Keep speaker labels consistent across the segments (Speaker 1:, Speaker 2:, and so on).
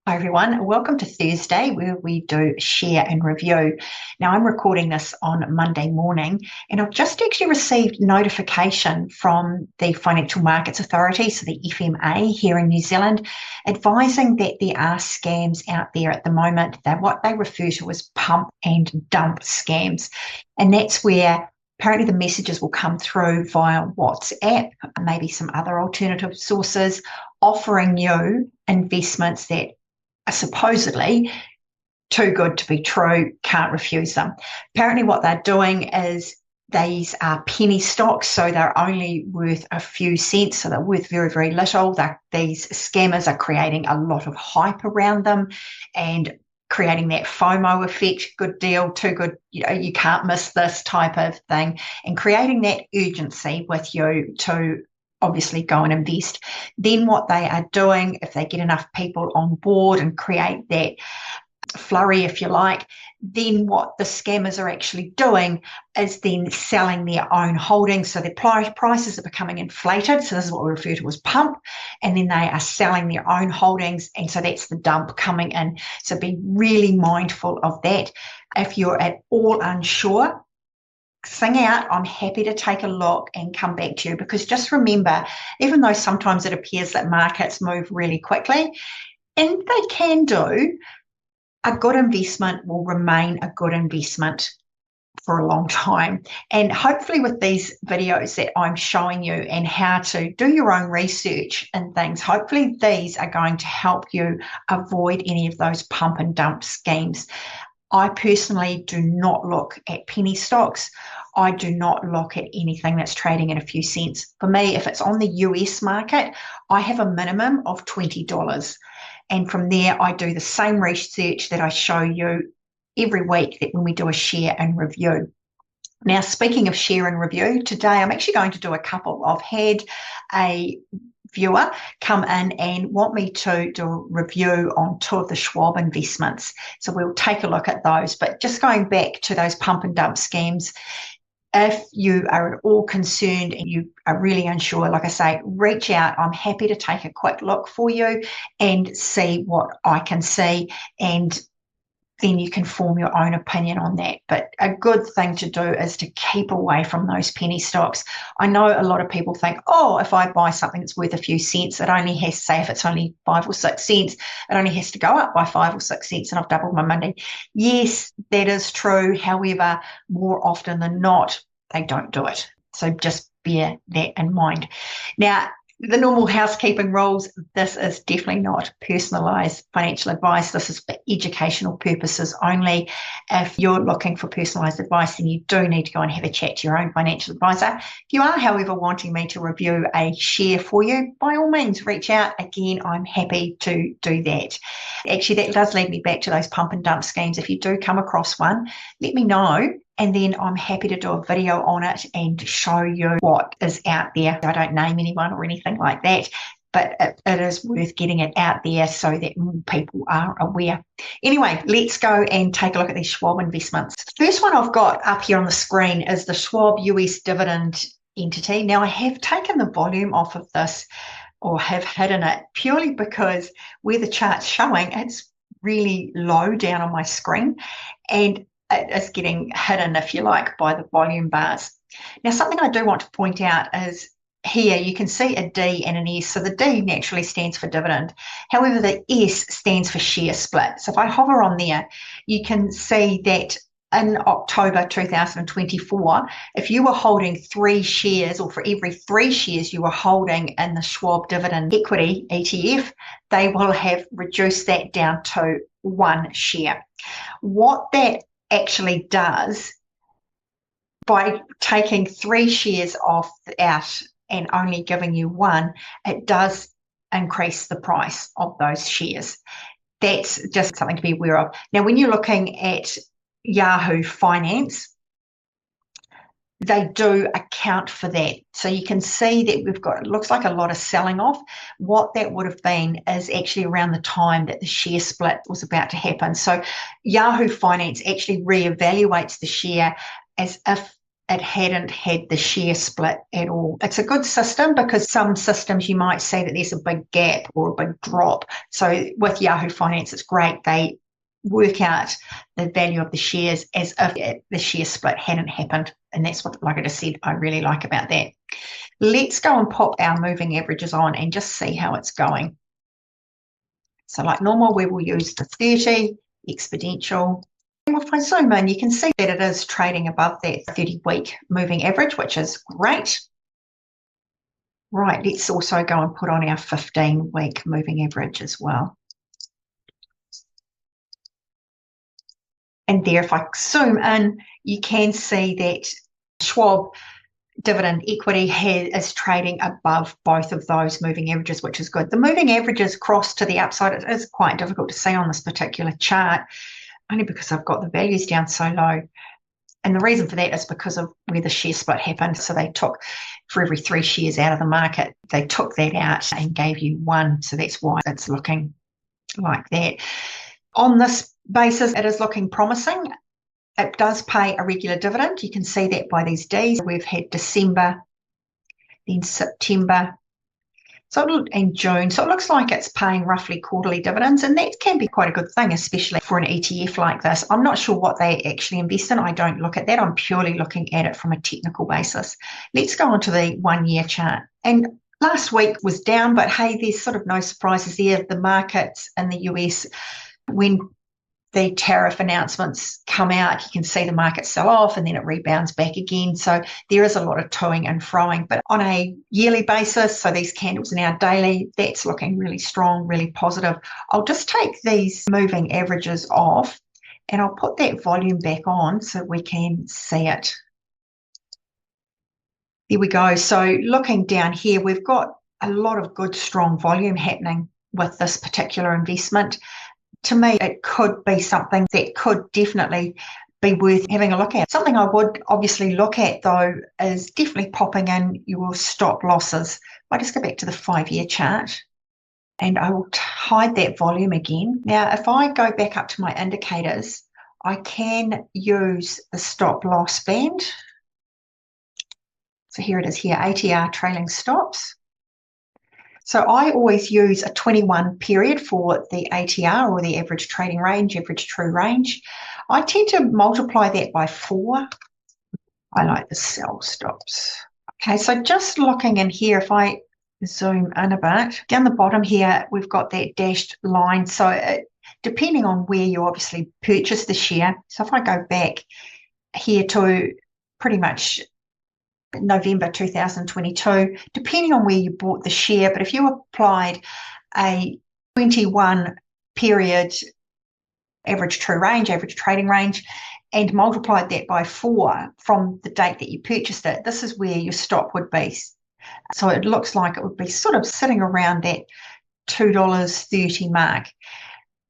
Speaker 1: Hi everyone, welcome to Thursday where we do share and review. Now I'm recording this on Monday morning and I've just actually received notification from the Financial Markets Authority, so the FMA here in New Zealand, advising that there are scams out there at the moment. They're what they refer to as pump and dump scams. And that's where apparently the messages will come through via WhatsApp, maybe some other alternative sources, offering you investments that are supposedly too good to be true, can't refuse them. Apparently what they're doing is these are penny stocks, so they're only worth a few cents, so they're worth very, very little. These scammers are creating a lot of hype around them and creating that FOMO effect, good deal, too good, you can't miss this type of thing, and creating that urgency with you to obviously go and invest. Then what they are doing, if they get enough people on board and create that flurry, if you like, then what the scammers are actually doing is then selling their own holdings. So their prices are becoming inflated. So this is what we refer to as pump. And then they are selling their own holdings. And so that's the dump coming in. So be really mindful of that. If you're at all unsure, sing out, I'm happy to take a look and come back to you, because just remember, even though sometimes it appears that markets move really quickly, and they can do, a good investment will remain a good investment for a long time. And hopefully with these videos that I'm showing you and how to do your own research and things, hopefully these are going to help you avoid any of those pump and dump schemes. I personally do not look at penny stocks. I do not look at anything that's trading at a few cents. For me, if it's on the US market, I have a minimum of $20. And from there, I do the same research that I show you every week that when we do a share and review. Now, speaking of share and review, today I'm actually going to do a couple. I've had a viewer come in and want me to do a review on two of the Schwab investments. So we'll take a look at those. But just going back to those pump and dump schemes, if you are at all concerned and you are really unsure, like I say, reach out. I'm happy to take a quick look for you and see what I can see, and then you can form your own opinion on that. But a good thing to do is to keep away from those penny stocks. I know a lot of people think, oh, if I buy something that's worth a few cents, it only has, say if it's only 5 or 6 cents, it only has to go up by 5 or 6 cents and I've doubled my money. Yes, that is true. However, more often than not, they don't do it. So just bear that in mind. Now, the normal housekeeping rules, this is definitely not personalised financial advice. This is for educational purposes only. If you're looking for personalised advice, then you do need to go and have a chat to your own financial advisor. If you are, however, wanting me to review a share for you, by all means, reach out. Again, I'm happy to do that. Actually, that does lead me back to those pump and dump schemes. If you do come across one, let me know. And then I'm happy to do a video on it and show you what is out there. I don't name anyone or anything like that, but it is worth getting it out there so that more people are aware. Anyway, let's go and take a look at these Schwab investments. The first one I've got up here on the screen is the Schwab US Dividend Entity. Now, I have taken the volume off of this, or have hidden it, purely because where the chart's showing, it's really low down on my screen, and it is getting hidden, if you like, by the volume bars. Now, something I do want to point out is here you can see a D and an S. So the D naturally stands for dividend. However, the S stands for share split. So if I hover on there, you can see that in October 2024, if you were holding 3 shares, or for every 3 shares you were holding in the Schwab Dividend Equity ETF, they will have reduced that down to 1 share. What that actually does, by taking 3 shares out and only giving you 1, it does increase the price of those shares. That's just something to be aware of. Now, when you're looking at Yahoo Finance, they do account for that. So you can see that we've got, it looks like a lot of selling off. What that would have been is actually around the time that the share split was about to happen. So Yahoo Finance actually reevaluates the share as if it hadn't had the share split at all. It's a good system because some systems you might say that there's a big gap or a big drop. So with Yahoo Finance, it's great. They work out the value of the shares as if the share split hadn't happened. And that's what, like I just said, I really like about that. Let's go and pop our moving averages on and just see how it's going. So like normal, we will use the 30 exponential. And if I zoom in, you can see that it is trading above that 30-week moving average, which is great. Right, let's also go and put on our 15-week moving average as well. And there, if I zoom in, you can see that Schwab Dividend Equity is trading above both of those moving averages, which is good. The moving averages cross to the upside. It is quite difficult to see on this particular chart, only because I've got the values down so low. And the reason for that is because of where the share split happened. So they took, for every 3 shares out of the market, they took that out and gave you 1. So that's why it's looking like that. On this basis, it is looking promising. It does pay a regular dividend. You can see that by these Ds. We've had December, then September, and June. So it looks like it's paying roughly quarterly dividends, and that can be quite a good thing, especially for an ETF like this. I'm not sure what they actually invest in. I don't look at that. I'm purely looking at it from a technical basis. Let's go on to the 1-year chart. And last week was down, but hey, there's sort of no surprises there. The markets in the US, when the tariff announcements come out, you can see the market sell off and then it rebounds back again. So there is a lot of toing and froing. But on a yearly basis, so these candles are now daily, that's looking really strong, really positive. I'll just take these moving averages off and I'll put that volume back on so we can see it. There we go. So looking down here, we've got a lot of good, strong volume happening with this particular investment. To me, it could be something that could definitely be worth having a look at. Something I would obviously look at, though, is definitely popping in your stop losses. I just go back to the 5-year chart and I will hide that volume again. Now, if I go back up to my indicators, I can use the stop loss band. So here it is here, ATR trailing stops. So I always use a 21 period for the ATR, or the average trading range, average true range. I tend to multiply that by 4. I like the sell stops. Okay, so just looking in here, if I zoom in a bit, down the bottom here, we've got that dashed line. So depending on where you obviously purchase the share, so if I go back here to pretty much November 2022, depending on where you bought the share, but if you applied a 21 period average true range, average trading range, and multiplied that by 4 from the date that you purchased it, this is where your stop would be. So it looks like it would be sort of sitting around that $2.30 mark.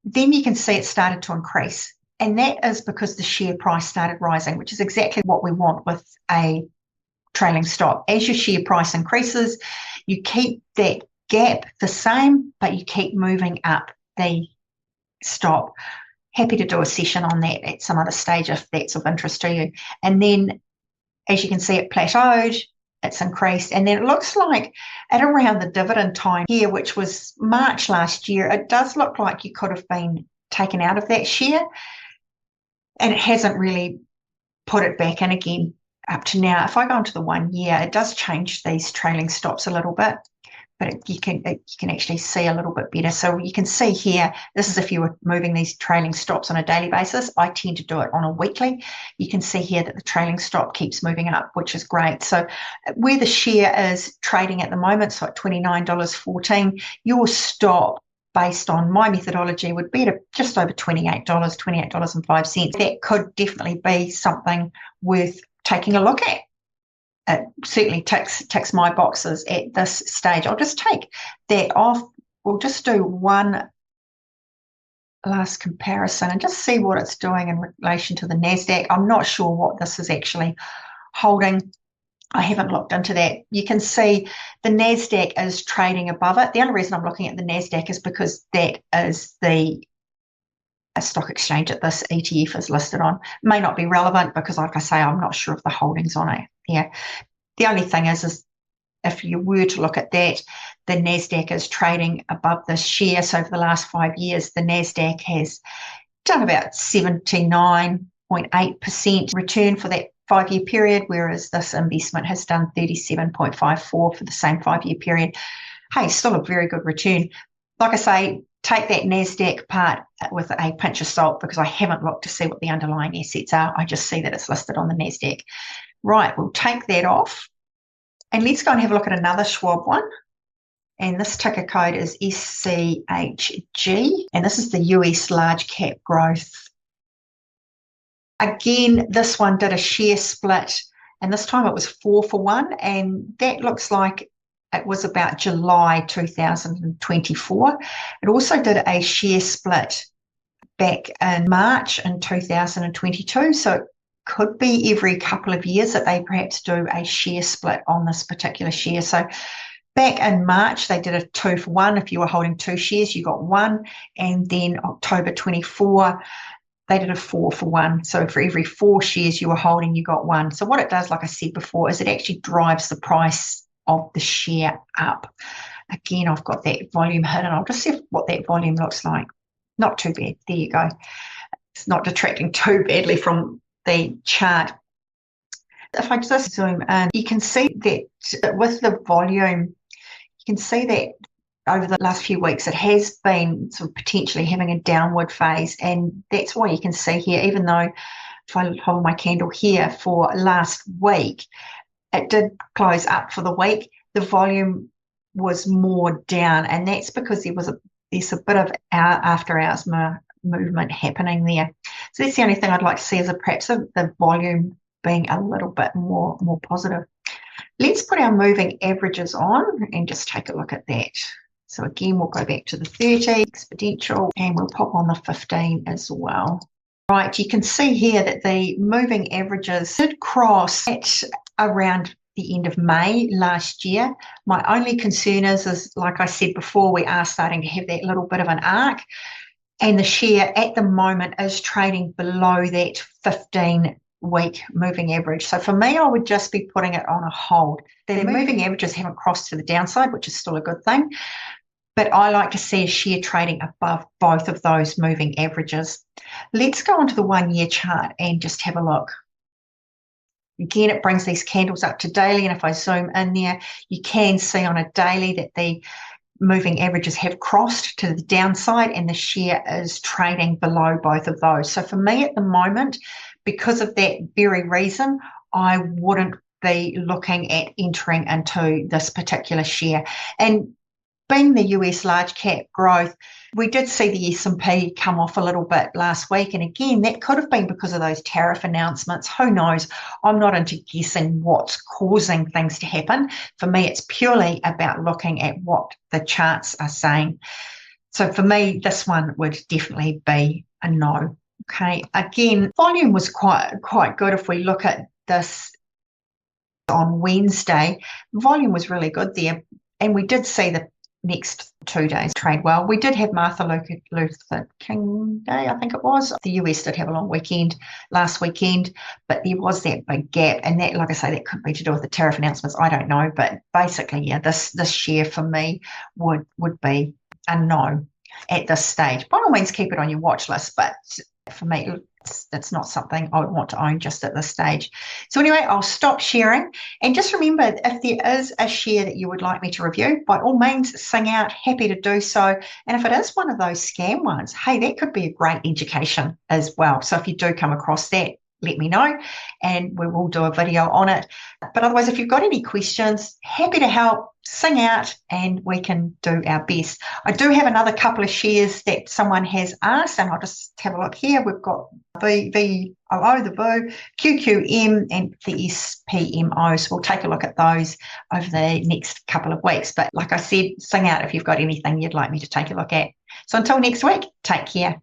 Speaker 1: Then you can see it started to increase, and that is because the share price started rising, which is exactly what we want with a trailing stop. As your share price increases, you keep that gap the same, but you keep moving up the stop. Happy to do a session on that at some other stage if that's of interest to you. And then, as you can see, it plateaued, it's increased, and then it looks like at around the dividend time here, which was March last year, it does look like you could have been taken out of that share, and it hasn't really put it back in again up to now. If I go into the 1 year, it does change these trailing stops a little bit, but you can actually see a little bit better. So you can see here, this is if you were moving these trailing stops on a daily basis. I tend to do it on a weekly. You can see here that the trailing stop keeps moving up, which is great. So where the share is trading at the moment, so at $29.14, your stop based on my methodology would be at just over $28, $28.05. That could definitely be something worth taking a look at. It certainly ticks my boxes at this stage. I'll just take that off. We'll just do one last comparison and just see what it's doing in relation to the NASDAQ. I'm not sure what this is actually holding. I haven't looked into that. You can see the NASDAQ is trading above it. The only reason I'm looking at the NASDAQ is because that is the stock exchange that this ETF is listed on. May not be relevant because, like I say, I'm not sure of the holdings on it. Yeah. The only thing is if you were to look at that, the NASDAQ is trading above this share. So over the last 5 years, the NASDAQ has done about 79.8% return for that 5-year period, whereas this investment has done 37.54 for the same 5-year period. Hey, still a very good return. Like I say, take that NASDAQ part with a pinch of salt because I haven't looked to see what the underlying assets are. I just see that it's listed on the NASDAQ. Right, we'll take that off. And let's go and have a look at another Schwab one. And this ticker code is SCHG. And this is the US large cap growth. Again, this one did a share split. And this time it was 4-for-1. And that looks like it was about July 2024. It also did a share split back in March in 2022. So it could be every couple of years that they perhaps do a share split on this particular share. So back in March, they did a 2-for-1. If you were holding 2 shares, you got 1. And then October 24, they did a 4-for-1. So for every 4 shares you were holding, you got 1. So what it does, like I said before, is it actually drives the price of the share up. Again, I've got that volume hidden. I'll just see what that volume looks like. Not too bad. There you go. It's not detracting too badly from the chart. If I just zoom in, you can see that with the volume, you can see that over the last few weeks, it has been sort of potentially having a downward phase. And that's why you can see here, even though if I hold my candle here for last week, it did close up for the week, the volume was more down. And that's because there's a bit of after hours movement happening there. So that's the only thing I'd like to see is perhaps the volume being a little bit more positive. Let's put our moving averages on and just take a look at that. So again, we'll go back to the 30 exponential and we'll pop on the 15 as well. Right, you can see here that the moving averages did cross at around the end of May last year. My only concern is like I said before, we are starting to have that little bit of an arc. And the share at the moment is trading below that 15-week moving average. So for me, I would just be putting it on a hold. The moving averages haven't crossed to the downside, which is still a good thing. But I like to see a share trading above both of those moving averages. Let's go onto the 1-year chart and just have a look. Again, it brings these candles up to daily. And if I zoom in there, you can see on a daily that the moving averages have crossed to the downside and the share is trading below both of those. So for me at the moment, because of that very reason, I wouldn't be looking at entering into this particular share. And being the US large cap growth, we did see the S&P come off a little bit last week. And again, that could have been because of those tariff announcements. Who knows? I'm not into guessing what's causing things to happen. For me, it's purely about looking at what the charts are saying. So for me, this one would definitely be a no. Okay. Again, volume was quite good. If we look at this on Wednesday, volume was really good there. And we did see the next 2 days trade well. We did have Martin Luther King Day, I think it was. The US did have a long weekend last weekend, but there was that big gap. And that, like I say, that could be to do with the tariff announcements. I don't know. But basically, yeah, this share for me would be a no at this stage. By all means, keep it on your watch list. But for me, that's not something I would want to own just at this stage. So anyway, I'll stop sharing. And just remember, if there is a share that you would like me to review, by all means, sing out, happy to do so. And if it is one of those scam ones, hey, that could be a great education as well. So if you do come across that, let me know and we will do a video on it. But otherwise, if you've got any questions, happy to help, sing out and we can do our best. I do have another couple of shares that someone has asked and I'll just have a look here. We've got VOO, the VOO, QQM and the SPMO. So we'll take a look at those over the next couple of weeks. But like I said, sing out if you've got anything you'd like me to take a look at. So until next week, take care.